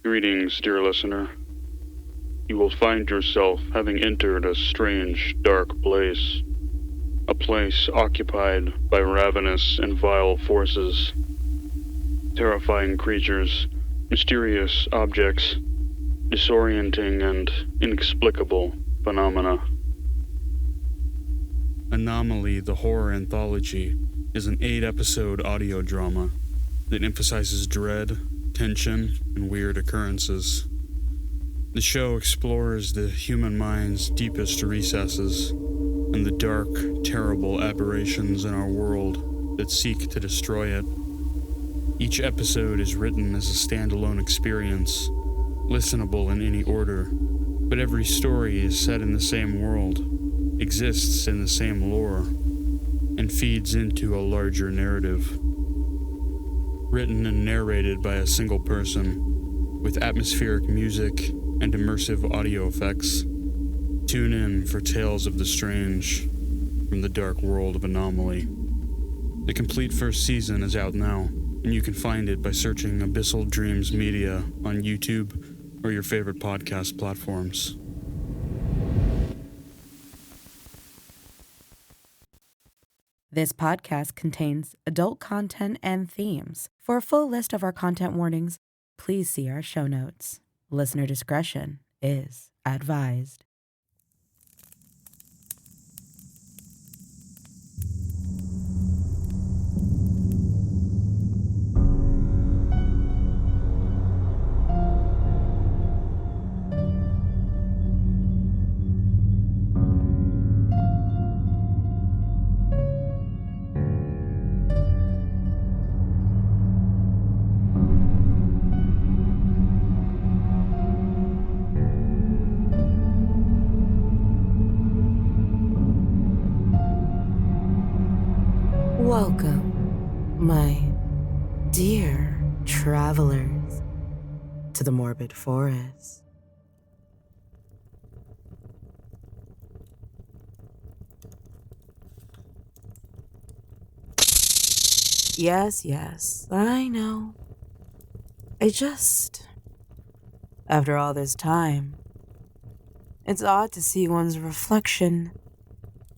Greetings, dear listener. You will find yourself having entered a strange, dark place. A place occupied by ravenous and vile forces. Terrifying creatures, mysterious objects, disorienting and inexplicable phenomena. Anomaly, the Horror Anthology, is an 8-episode audio drama that emphasizes dread, tension, and weird occurrences. The show explores the human mind's deepest recesses and the dark, terrible aberrations in our world that seek to destroy it. Each episode is written as a standalone experience, listenable in any order, but every story is set in the same world, exists in the same lore, and feeds into a larger narrative. Written and narrated by a single person, with atmospheric music and immersive audio effects. Tune in for tales of the strange from the dark world of Anomaly. The complete first season is out now, and you can find it by searching Abyssal Dreams Media on YouTube or your favorite podcast platforms. This podcast contains adult content and themes. For a full list of our content warnings, please see our show notes. Listener discretion is advised. Welcome, my dear travelers, to the Morbid Forest. Yes, I know. After all this time, it's odd to see one's reflection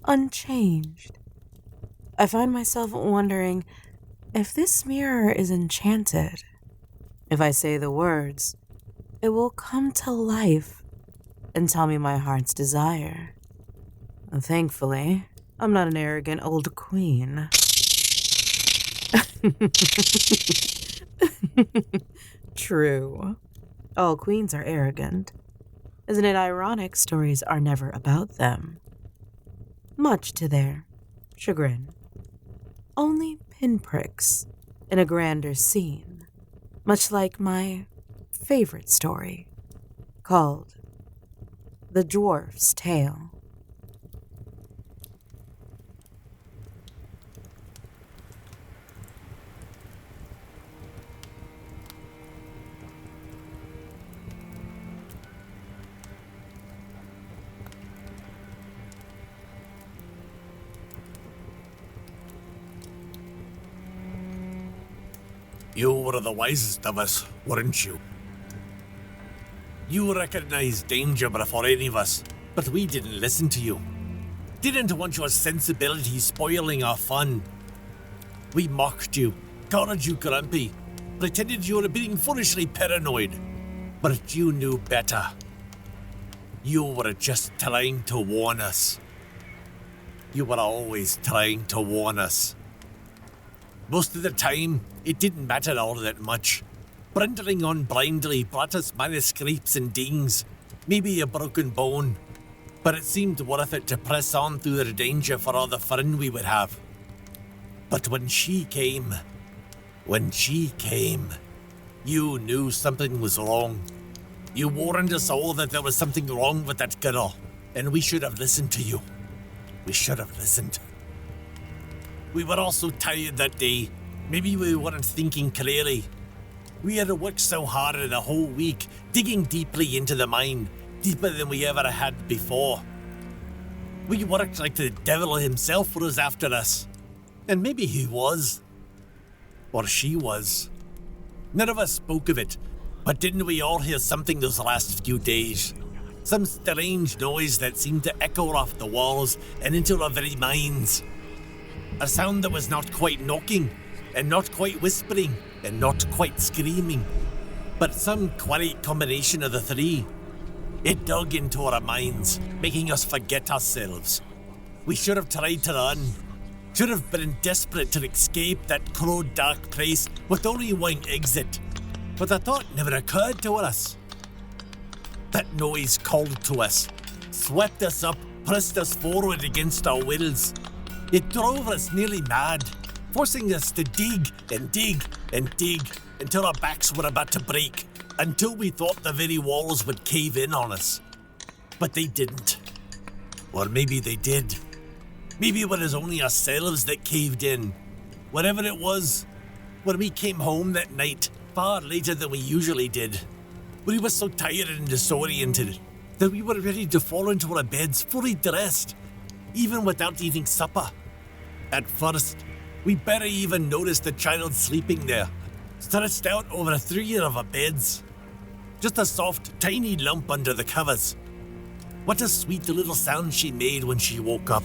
unchanged. I find myself wondering if this mirror is enchanted. If I say the words, it will come to life and tell me my heart's desire. And thankfully, I'm not an arrogant old queen. True. All queens are arrogant. Isn't it ironic stories are never about them? Much to their chagrin. Only pinpricks in a grander scene, much like my favorite story, called The Dwarf's Tale. You were the wisest of us, weren't you? You recognized danger before any of us, but we didn't listen to you. Didn't want your sensibility spoiling our fun. We mocked you, called you grumpy, pretended you were being foolishly paranoid, but you knew better. You were just trying to warn us. You were always trying to warn us. Most of the time, it didn't matter all that much. Blundering on blindly brought us manuscripts and dings, maybe a broken bone. But it seemed worth it to press on through the danger for all the fun we would have. But when she came, you knew something was wrong. You warned us all that there was something wrong with that girl, and we should have listened to you. We should have listened. We were all so tired that day. Maybe we weren't thinking clearly. We had worked so hard the whole week, digging deeply into the mine, deeper than we ever had before. We worked like the devil himself was after us. And maybe he was. Or she was. None of us spoke of it, But didn't we all hear something those last few days? Some strange noise that seemed to echo off the walls and into our very minds. A sound that was not quite knocking, and not quite whispering, and not quite screaming, but some quiet combination of the three. It dug into our minds, making us forget ourselves. We should have tried to run. Should have been desperate to escape that cold, dark place with only one exit. But the thought never occurred to us. That noise called to us, swept us up, pressed us forward against our wills. It drove us nearly mad, forcing us to dig and dig and dig until our backs were about to break, until we thought the very walls would cave in on us. But they didn't. Or maybe they did. Maybe it was only ourselves that caved in. Whatever it was, when we came home that night, far later than we usually did, we were so tired and disoriented that we were ready to fall into our beds fully dressed, even without eating supper. At first, we barely even noticed the child sleeping there, stretched out over 3 of our beds. Just a soft, tiny lump under the covers. What a sweet little sound she made when she woke up,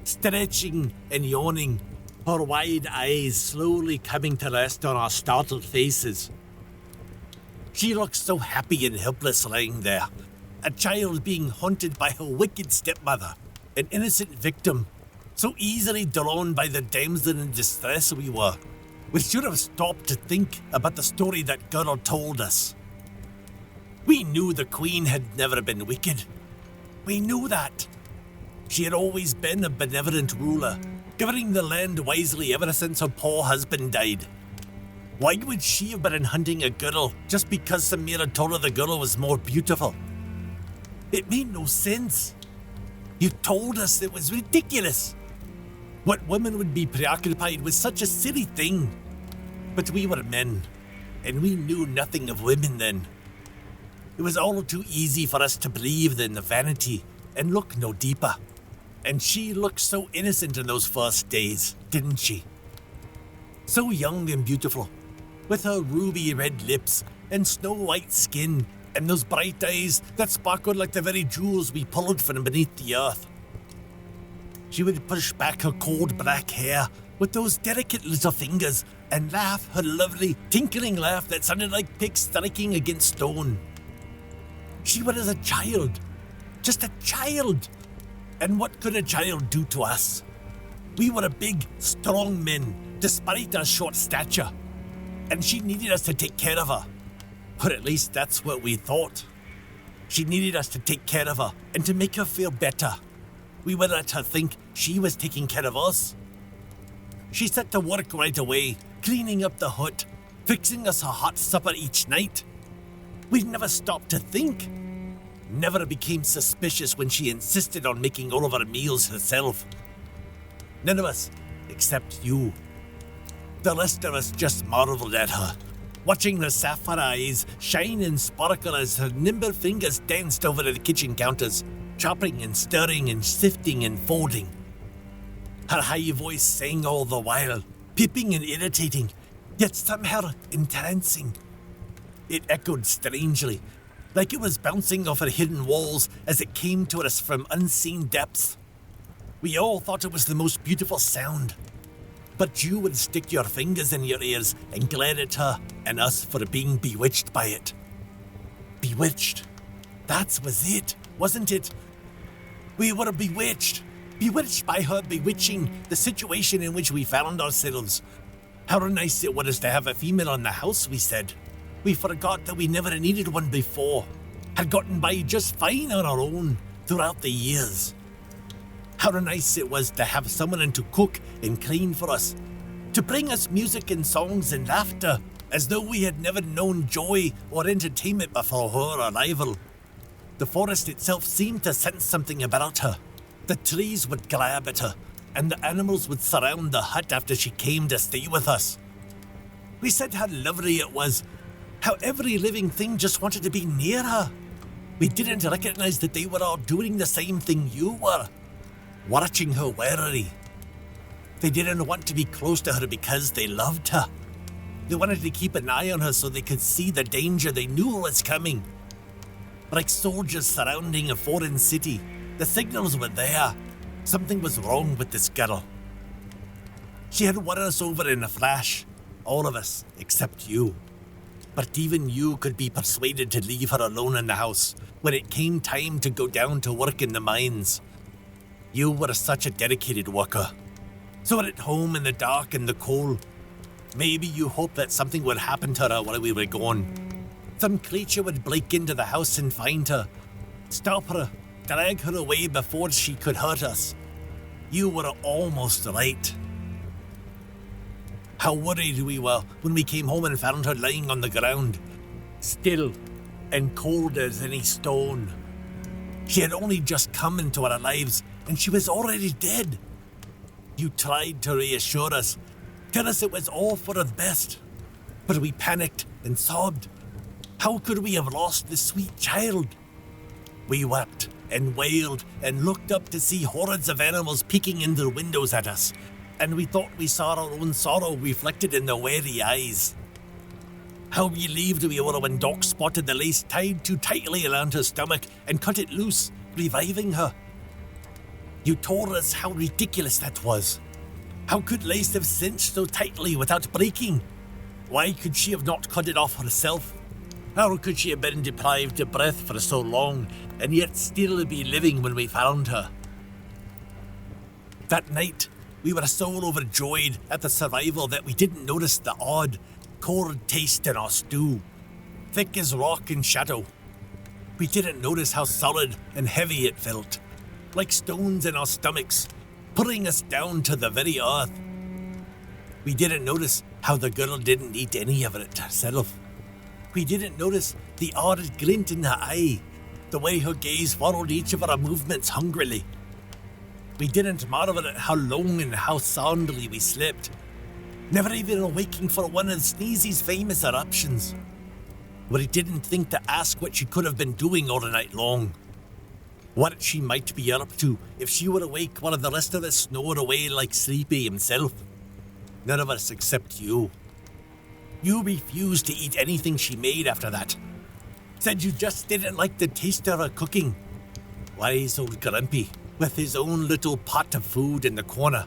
stretching and yawning, her wide eyes slowly coming to rest on our startled faces. She looked so happy and helpless lying there, a child being haunted by her wicked stepmother, an innocent victim, so easily drawn by the damsel in distress we were. We should have stopped to think about the story that girl told us. We knew the queen had never been wicked. We knew that. She had always been a benevolent ruler, governing the land wisely ever since her poor husband died. Why would she have been hunting a girl just because Samira told her the girl was more beautiful? It made no sense. You told us it was ridiculous. What women would be preoccupied with such a silly thing? But we were men, and we knew nothing of women then. It was all too easy for us to believe in the vanity and look no deeper. And she looked so innocent in those first days, didn't she? So young and beautiful, with her ruby red lips and snow white skin and those bright eyes that sparkled like the very jewels we pulled from beneath the earth. She would push back her cold black hair with those delicate little fingers and laugh her lovely, tinkling laugh that sounded like picks striking against stone. She was a child, just a child. And what could a child do to us? We were a big, strong men, despite our short stature. And she needed us to take care of her. Or at least that's what we thought. She needed us to take care of her and to make her feel better. We would let her think she was taking care of us. She set to work right away, cleaning up the hut, fixing us a hot supper each night. We never stopped to think. Never became suspicious when she insisted on making all of our meals herself. None of us, except you. The rest of us just marveled at her, watching her sapphire eyes shine and sparkle as her nimble fingers danced over the kitchen counters, chopping and stirring and sifting and folding. Her high voice sang all the while, peeping and irritating, yet somehow entrancing. It echoed strangely, like it was bouncing off her hidden walls as it came to us from unseen depths. We all thought it was the most beautiful sound. But you would stick your fingers in your ears and glare at her and us for being bewitched by it. Bewitched. That was it, wasn't it? We were bewitched by her bewitching the situation in which we found ourselves. How nice it was to have a female in the house, we said. We forgot that we never needed one before, had gotten by just fine on our own throughout the years. How nice it was to have someone in to cook and clean for us, to bring us music and songs and laughter, as though we had never known joy or entertainment before her arrival. The forest itself seemed to sense something about her. The trees would glab at her, and the animals would surround the hut after she came to stay with us. We said how lovely it was, how every living thing just wanted to be near her. We didn't recognize that they were all doing the same thing you were, watching her warily. They didn't want to be close to her because they loved her. They wanted to keep an eye on her so they could see the danger they knew was coming. Like soldiers surrounding a foreign city, the signals were there. Something was wrong with this girl. She had won us over in a flash. All of us, except you. But even you could be persuaded to leave her alone in the house when it came time to go down to work in the mines. You were such a dedicated worker. So at home in the dark and the cold, maybe you hoped that something would happen to her while we were gone. Some creature would break into the house and find her, stop her, drag her away before she could hurt us. You were almost right. How worried we were when we came home and found her lying on the ground, still and cold as any stone. She had only just come into our lives and she was already dead. You tried to reassure us, tell us it was all for the best, but we panicked and sobbed. How could we have lost this sweet child? We wept and wailed and looked up to see hordes of animals peeking in their windows at us, and we thought we saw our own sorrow reflected in their wary eyes. How relieved we were when Doc spotted the lace tied too tightly around her stomach and cut it loose, reviving her. You told us how ridiculous that was. How could lace have cinched so tightly without breaking? Why could she have not cut it off herself? How could she have been deprived of breath for so long and yet still be living when we found her? That night, we were so overjoyed at the survival that we didn't notice the odd, cold taste in our stew, thick as rock and shadow. We didn't notice how solid and heavy it felt, like stones in our stomachs, pulling us down to the very earth. We didn't notice how the girl didn't eat any of it herself. We didn't notice the odd glint in her eye, the way her gaze followed each of our movements hungrily. We didn't marvel at how long and how soundly we slept, never even awaking for one of Sneezy's famous eruptions. We didn't think to ask what she could have been doing all the night long. What she might be up to if she were awake while the rest of us snored away like Sleepy himself. None of us except you. You refused to eat anything she made after that. Said you just didn't like the taste of her cooking. Wise old Grumpy, with his own little pot of food in the corner.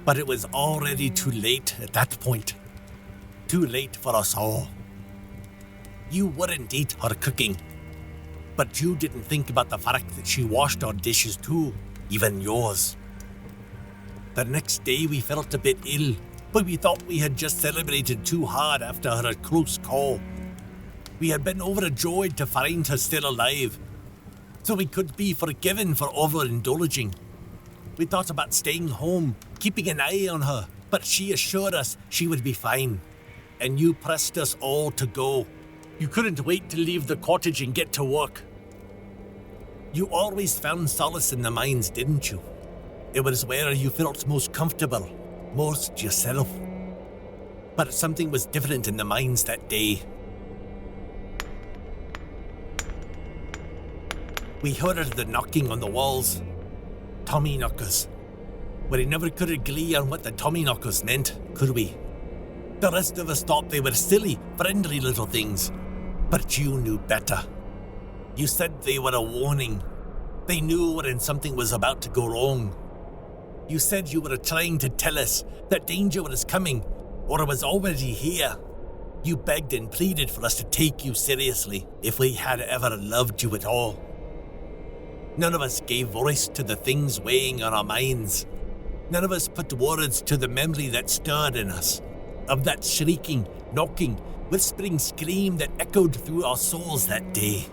But it was already too late at that point. Too late for us all. You wouldn't eat her cooking. But you didn't think about the fact that she washed our dishes too, even yours. The next day we felt a bit ill, but we thought we had just celebrated too hard after her close call. We had been overjoyed to find her still alive, so we could be forgiven for overindulging. We thought about staying home, keeping an eye on her, but she assured us she would be fine, and you pressed us all to go. You couldn't wait to leave the cottage and get to work. You always found solace in the mines, didn't you? It was where you felt most comfortable, most yourself. But something was different in the mines that day. We heard the knocking on the walls. Tommy knockers. We never could agree on what the Tommy knockers meant, could we? The rest of us thought they were silly, friendly little things. But you knew better. You said they were a warning. They knew when something was about to go wrong. You said you were trying to tell us that danger was coming, or it was already here. You begged and pleaded for us to take you seriously if we had ever loved you at all. None of us gave voice to the things weighing on our minds. None of us put words to the memory that stirred in us, of that shrieking, knocking, whispering scream that echoed through our souls that day.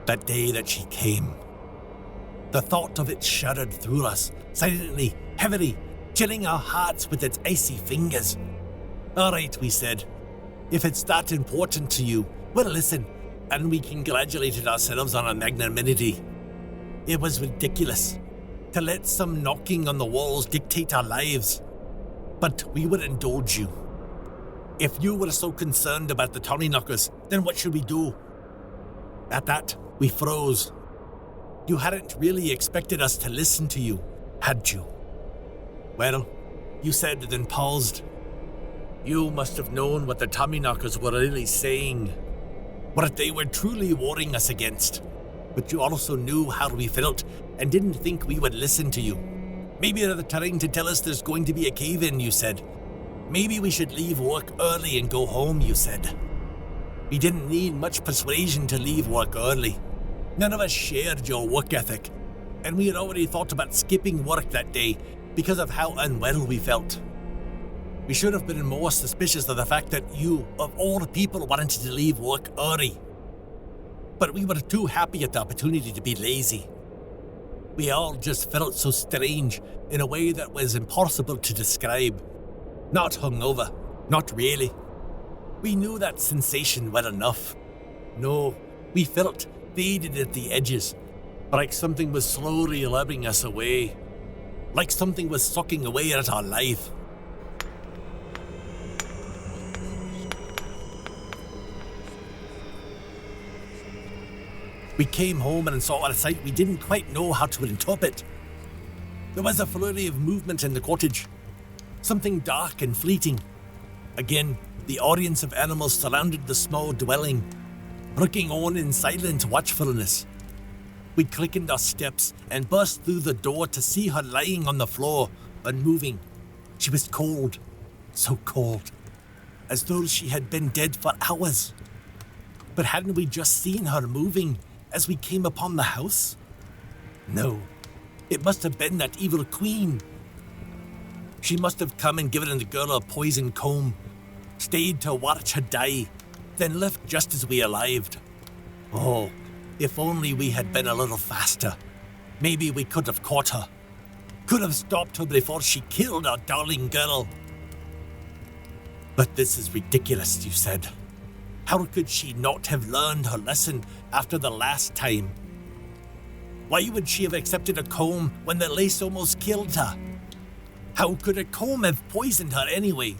That day that she came. The thought of it shuddered through us, silently, heavily, chilling our hearts with its icy fingers. All right, we said. If it's that important to you, well, listen, and we congratulated ourselves on our magnanimity. It was ridiculous to let some knocking on the walls dictate our lives, but we would indulge you. If you were so concerned about the Tommy knockers, then what should we do? At that, we froze. You hadn't really expected us to listen to you, had you? Well, you said, then paused. You must have known what the Tommyknockers were really saying, what they were truly warning us against. But you also knew how we felt and didn't think we would listen to you. Maybe they're trying to tell us there's going to be a cave-in, you said. Maybe we should leave work early and go home, you said. We didn't need much persuasion to leave work early. None of us shared your work ethic, and we had already thought about skipping work that day because of how unwell we felt. We should have been more suspicious of the fact that you, of all the people, wanted to leave work early. But we were too happy at the opportunity to be lazy. We all just felt so strange in a way that was impossible to describe. Not hungover, not really. We knew that sensation well enough. No, we felt faded at the edges, like something was slowly luring us away. Like something was sucking away at our life. We came home and saw a sight we didn't quite know how to interpret. There was a flurry of movement in the cottage. Something dark and fleeting. Again, the audience of animals surrounded the small dwelling, looking on in silent watchfulness. We quickened our steps and burst through the door to see her lying on the floor, unmoving. She was cold, so cold, as though she had been dead for hours. But hadn't we just seen her moving as we came upon the house? No, it must have been that evil queen. She must have come and given the girl a poison comb, stayed to watch her die, then left just as we arrived. Oh, if only we had been a little faster. Maybe we could have caught her. Could have stopped her before she killed our darling girl. But this is ridiculous, you said. How could she not have learned her lesson after the last time? Why would she have accepted a comb when the lace almost killed her? How could a comb have poisoned her anyway?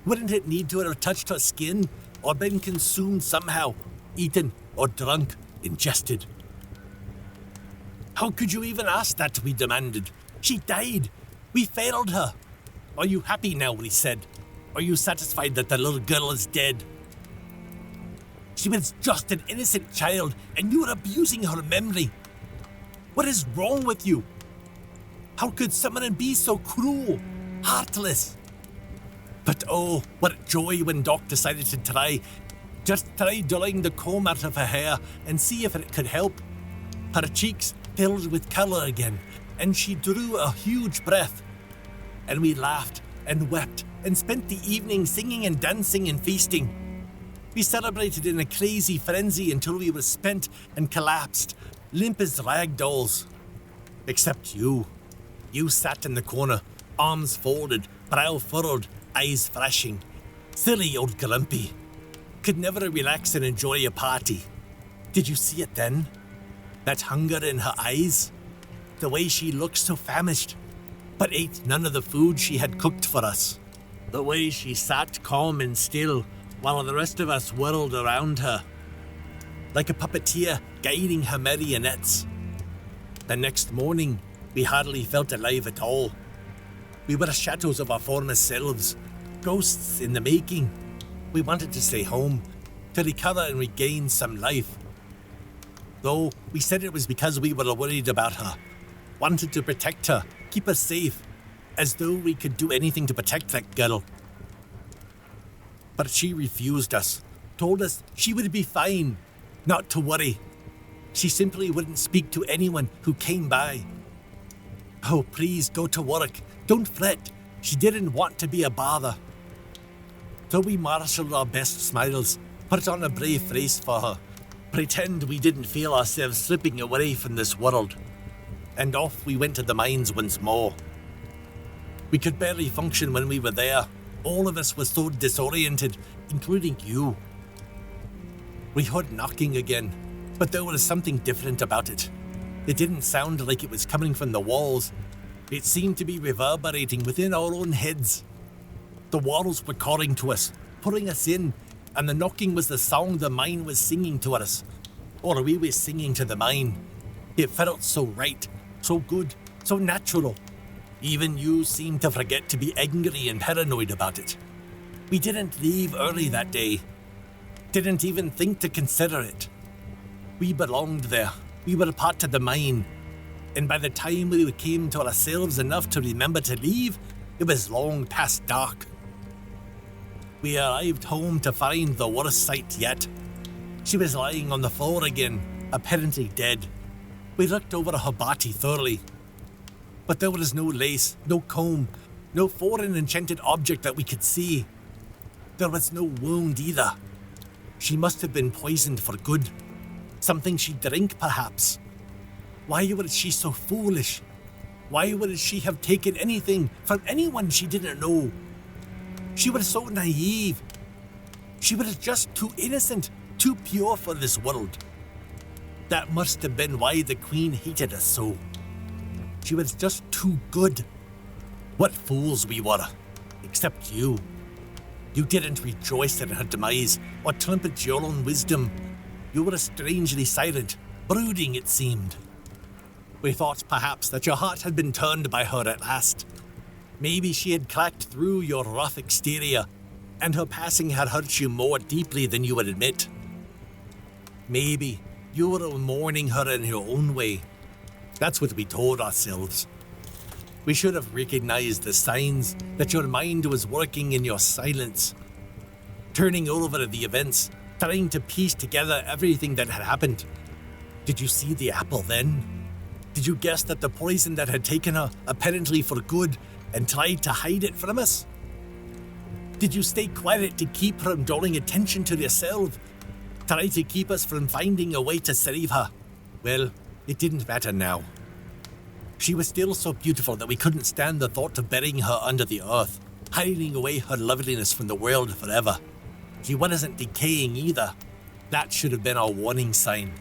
Wouldn't it need to have touched her skin or been consumed somehow, eaten or drunk, ingested? How could you even ask that, we demanded? She died. We failed her. Are you happy now, we said? Are you satisfied that the little girl is dead? She was just an innocent child, and you are abusing her memory. What is wrong with you? How could someone be so cruel, heartless? But oh, what joy when Doc decided to try drawing the comb out of her hair and see if it could help. Her cheeks filled with colour again, and she drew a huge breath. And we laughed and wept and spent the evening singing and dancing and feasting. We celebrated in a crazy frenzy until we were spent and collapsed, limp as rag dolls. Except you. You sat in the corner, arms folded, brow furrowed, eyes flashing. Silly old Grumpy. Could never relax and enjoy a party. Did you see it then? That hunger in her eyes? The way she looked so famished, but ate none of the food she had cooked for us. The way she sat calm and still, while the rest of us whirled around her, like a puppeteer guiding her marionettes. The next morning, we hardly felt alive at all. We were shadows of our former selves, ghosts in the making. We wanted to stay home, to recover and regain some life. Though we said it was because we were worried about her, wanted to protect her, keep her safe, as though we could do anything to protect that girl. But she refused us, told us she would be fine, not to worry. She simply wouldn't speak to anyone who came by. Oh, please go to work. Don't fret. She didn't want to be a bother. So we marshaled our best smiles, put on a brave face for her, pretend we didn't feel ourselves slipping away from this world. And off we went to the mines once more. We could barely function when we were there. All of us were so disoriented, including you. We heard knocking again, but there was something different about it. It didn't sound like it was coming from the walls. It seemed to be reverberating within our own heads. The walls were calling to us, pulling us in, and the knocking was the song the mine was singing to us. Or we were singing to the mine. It felt so right, so good, so natural. Even you seemed to forget to be angry and paranoid about it. We didn't leave early that day. Didn't even think to consider it. We belonged there. We were a part of the mine. And by the time we came to ourselves enough to remember to leave, it was long past dark. We arrived home to find the worst sight yet. She was lying on the floor again, apparently dead. We looked over her body thoroughly. But there was no lace, no comb, no foreign enchanted object that we could see. There was no wound either. She must have been poisoned for good. Something she drank, perhaps. Why was she so foolish? Why would she have taken anything from anyone she didn't know? She was so naive. She was just too innocent, too pure for this world. That must have been why the Queen hated us so. She was just too good. What fools we were. Except you. You didn't rejoice in her demise or trumpet your own wisdom. You were strangely silent, brooding it seemed. We thought perhaps that your heart had been turned by her at last. Maybe she had cracked through your rough exterior, and her passing had hurt you more deeply than you would admit. Maybe you were mourning her in your own way. That's what we told ourselves. We should have recognized the signs that your mind was working in your silence, turning over the events, trying to piece together everything that had happened. Did you see the apple then? Did you guess that the poison that had taken her, apparently for good, and tried to hide it from us? Did you stay quiet to keep from drawing attention to yourself? Try to keep us from finding a way to save her? Well, it didn't matter now. She was still so beautiful that we couldn't stand the thought of burying her under the earth, hiding away her loveliness from the world forever. She wasn't decaying either. That should have been our warning sign.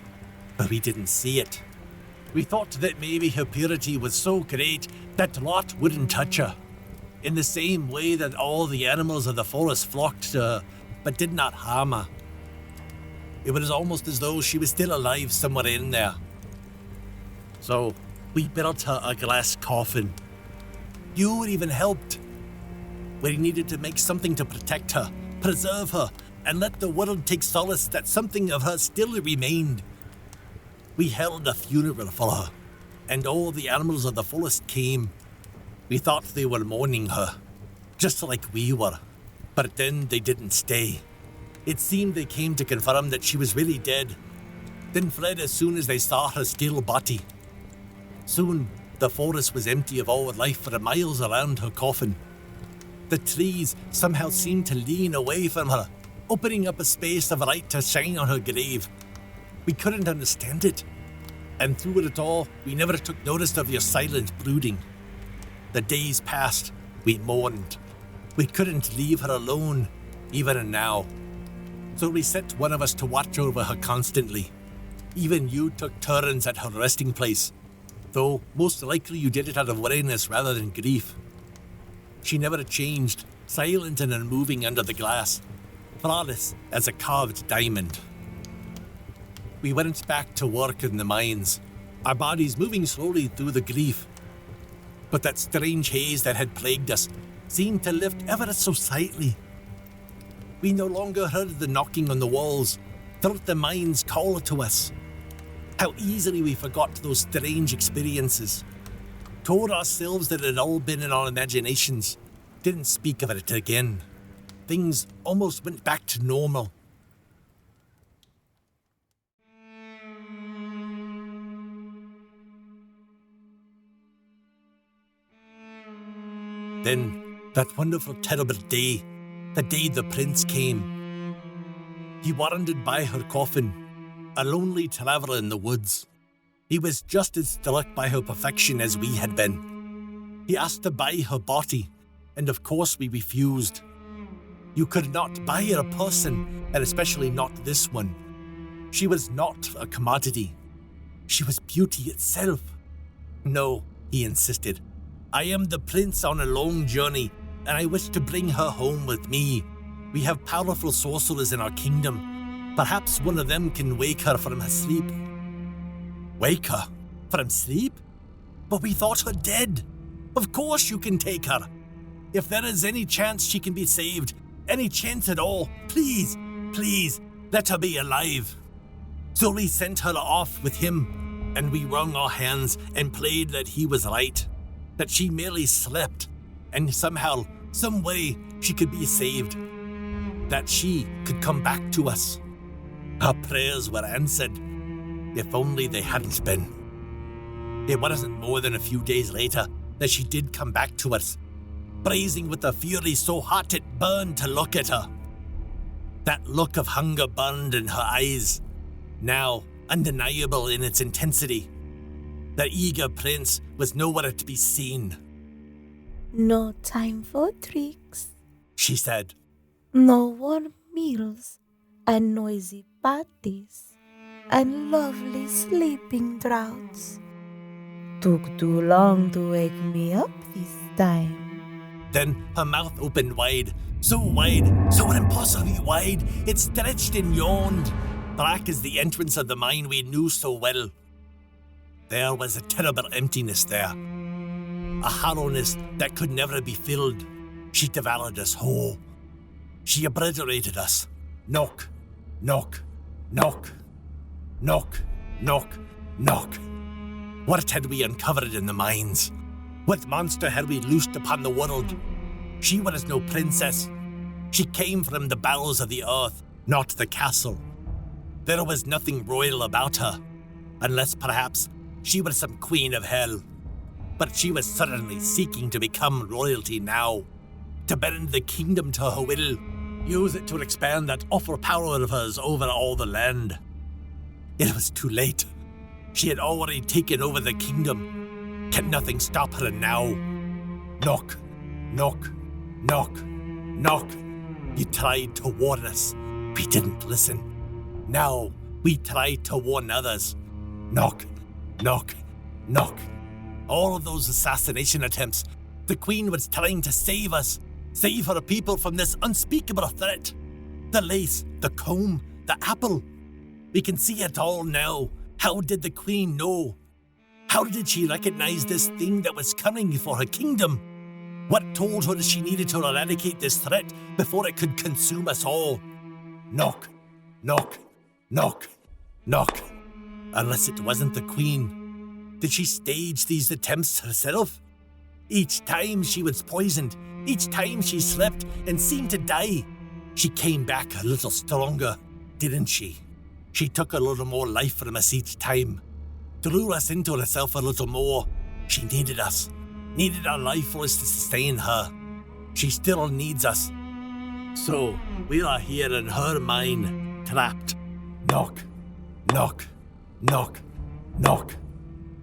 But we didn't see it. We thought that maybe her purity was so great that Lot wouldn't touch her, in the same way that all the animals of the forest flocked to her, but did not harm her. It was almost as though she was still alive somewhere in there. So, we built her a glass coffin. You even helped. We needed to make something to protect her, preserve her, and let the world take solace that something of her still remained. We held a funeral for her, and all the animals of the forest came. We thought they were mourning her, just like we were, but then they didn't stay. It seemed they came to confirm that she was really dead, then fled as soon as they saw her still body. Soon, the forest was empty of all life for miles around her coffin. The trees somehow seemed to lean away from her, opening up a space of light to shine on her grave. We couldn't understand it. And through it all, we never took notice of your silent brooding. The days passed, we mourned. We couldn't leave her alone, even now. So we set one of us to watch over her constantly. Even you took turns at her resting place, though most likely you did it out of weariness rather than grief. She never changed, silent and unmoving under the glass, flawless as a carved diamond. We went back to work in the mines, our bodies moving slowly through the grief. But that strange haze that had plagued us seemed to lift ever so slightly. We no longer heard the knocking on the walls, felt the mines call to us. How easily we forgot those strange experiences. Told ourselves that it had all been in our imaginations, didn't speak of it again. Things almost went back to normal. Then, that wonderful, terrible day, the day the prince came. He wandered by her coffin, a lonely traveller in the woods. He was just as struck by her perfection as we had been. He asked to buy her body, and of course we refused. You could not buy a person, and especially not this one. She was not a commodity. She was beauty itself. No, he insisted. I am the prince on a long journey, and I wish to bring her home with me. We have powerful sorcerers in our kingdom. Perhaps one of them can wake her from her sleep. Wake her? From sleep? But we thought her dead. Of course you can take her. If there is any chance she can be saved, Any chance at all? Please, please, let her be alive. So we sent her off with him, and we wrung our hands and prayed that he was right, that she merely slept, and somehow, some way, she could be saved, that she could come back to us. Our prayers were answered, if only they hadn't been. It wasn't more than a few days later that she did come back to us, blazing with a fury so hot it burned to look at her. That look of hunger burned in her eyes, now undeniable in its intensity. The eager prince was nowhere to be seen. No time for tricks, She said. no warm meals, and noisy parties, and lovely sleeping draughts. Took too long to wake me up this time. Then her mouth opened wide, so impossibly wide, it stretched and yawned, black as the entrance of the mine we knew so well. There was a terrible emptiness there, a hollowness that could never be filled. She devoured us whole. She obliterated us. Knock, knock, knock, knock, knock, knock. What had we uncovered in the mines? What monster had we loosed upon the world? She was no princess. She came from the bowels of the earth, not the castle. There was nothing royal about her, unless perhaps she was some queen of hell. But she was certainly seeking to become royalty now, to bend the kingdom to her will, use it to expand that awful power of hers over all the land. It was too late. She had already taken over the kingdom. Can nothing stop her now? Knock, knock, knock, knock. You tried to warn us. We didn't listen. Now we try to warn others. Knock, knock, knock. All of those assassination attempts, the Queen was trying to save us, save her people from this unspeakable threat. The lace, the comb, the apple. We can see it all now. How did the Queen know? How did she recognize this thing that was coming for her kingdom? What told her that she needed to eradicate this threat before it could consume us all? Knock, knock, knock, knock. Unless it wasn't the Queen. Did she stage these attempts herself? Each time she was poisoned, each time she slept and seemed to die, she came back a little stronger, didn't she? She took a little more life from us each time, drew us into herself a little more. She needed us, needed our life force to sustain her. She still needs us. So, we are here in her mine, trapped. Knock, knock, knock, knock.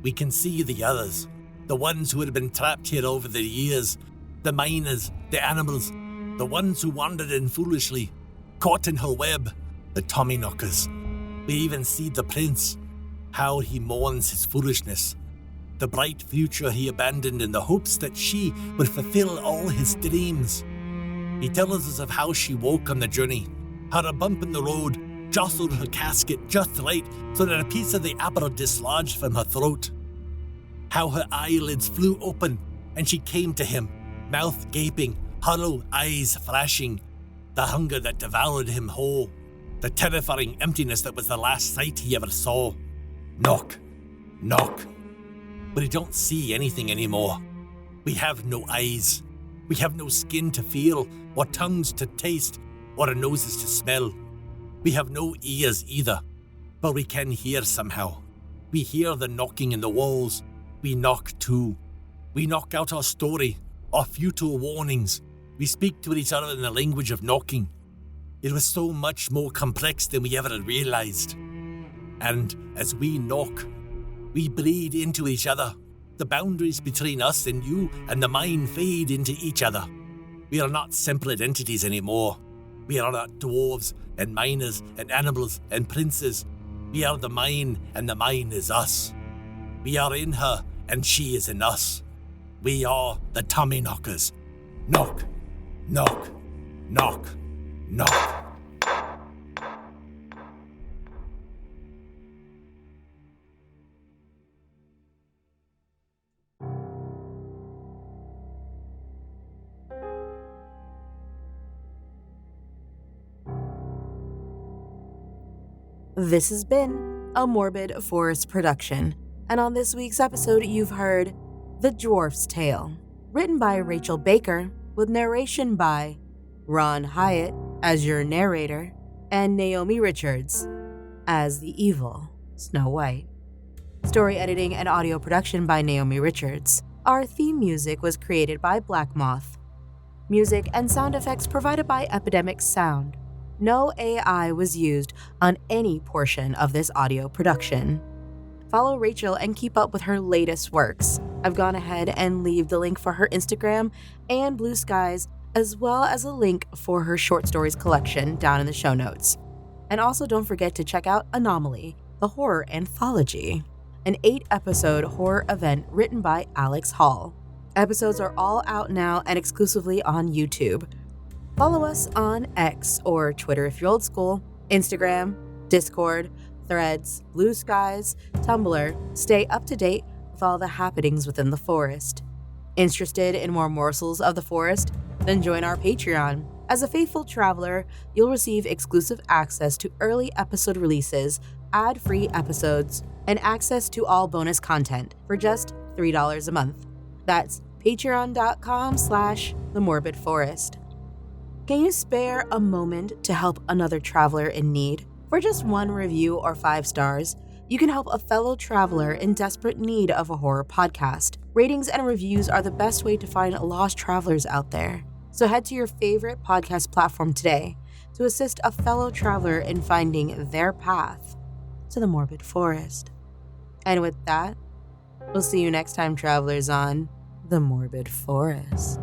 We can see the others, the ones who had been trapped here over the years, the miners, the animals, the ones who wandered in foolishly, caught in her web, the Tommyknockers. We even see the prince, how he mourns his foolishness, the bright future he abandoned in the hopes that she would fulfill all his dreams. He tells us of how she woke on the journey, how a bump in the road jostled her casket just right so that a piece of the apple dislodged from her throat, how her eyelids flew open and she came to him, mouth gaping, hollow eyes flashing, the hunger that devoured him whole, the terrifying emptiness that was the last sight he ever saw. Knock, knock. But we don't see anything anymore. We have no eyes. We have no skin to feel, or tongues to taste, or noses to smell. We have no ears either, but we can hear somehow. We hear the knocking in the walls. We knock too. We knock out our story, our futile warnings. We speak to each other in the language of knocking. It was so much more complex than we ever had realized. And as we knock, we bleed into each other. The boundaries between us and you and the mine fade into each other. We are not separate entities anymore. We are not dwarves and miners and animals and princes. We are the mine and the mine is us. We are in her and she is in us. We are the Tommyknockers. Knock, knock, knock, knock. This has been a Morbid Forest production, and on this week's episode you've heard The Dwarf's Tale, written by Rachel Baker, with narration by Ron Hyatt as your narrator, and Naomi Richards as the evil Snow White. Story editing and audio production by Naomi Richards. Our theme music was created by Blakmoth. Music and sound effects provided by Epidemic Sound. No AI was used on any portion of this audio production. Follow Rachel and keep up with her latest works. I've gone ahead and leave the link for her Instagram and Blue Skies, as well as a link for her short stories collection down in the show notes. And also don't forget to check out Anomaly, the Horror Anthology, an 8-episode horror event written by Alex Hall. Episodes are all out now and exclusively on YouTube. Follow us on X, or Twitter if you're old school, Instagram, Discord, Threads, Blue Skies, Tumblr. Stay up to date with all the happenings within the forest. Interested in more morsels of the forest? Then join our Patreon. As a faithful traveler, you'll receive exclusive access to early episode releases, ad-free episodes, and access to all bonus content for just $3 a month. That's patreon.com/themorbidforest. Can you spare a moment to help another traveler in need? For just 1 review or 5 stars, you can help a fellow traveler in desperate need of a horror podcast. Ratings and reviews are the best way to find lost travelers out there. So head to your favorite podcast platform today to assist a fellow traveler in finding their path to the Morbid Forest. And with that, we'll see you next time, travelers, on the Morbid Forest.